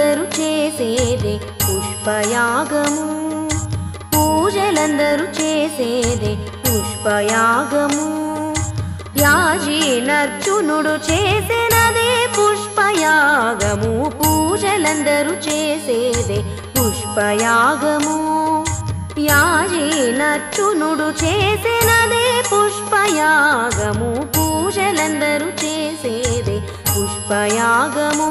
పూజలందరూ చేసేదే పుష్పయాగము పూజలందరూ చేసేదే పుష్పయాగము యాజీ నర్చునుడు చేసినదే పుష్పయాగము పూజలందరూ చేసేదే పుష్పయాగము యాజీ నర్చునుడు చేసినదే పుష్పయాగము పూజలందరూ చేసేదే పుష్పయాగము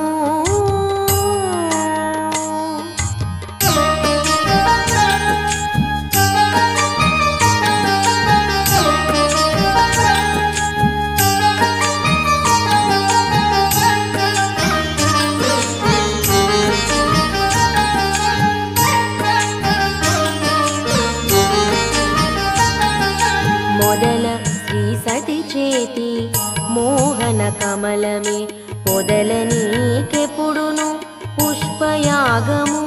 మొదల శ్రీ సతి చేతి మోహన కమలమే మొదల నీకెప్పుడును పుష్పయాగము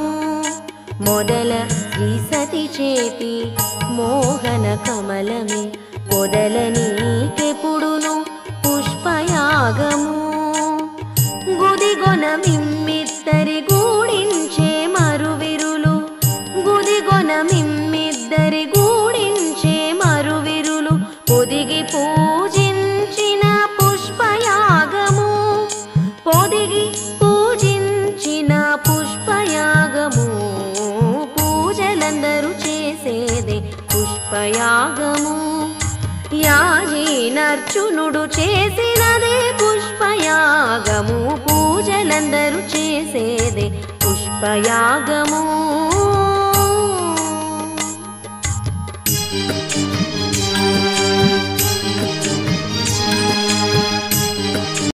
మొదల శ్రీ సతి చేతి మోహన కమలమే మొదల నీకెప్పుడును పుష్పయాగము గుదిగొన మిమ్మిద్దరి గూడించే మరువిరులు గుదిగొన మిమ్మిద్దరి గూడించే మరువిరులు పొదిగి పూజించిన పుష్పయాగము పొదిగి పూజించిన పుష్పయాగము పూజలందరూ చేసేదే పుష్పయాగము యాజీ నర్చునుడు చేసినదే పుష్పయాగము పూజలందరూ చేసేదే పుష్పయాగము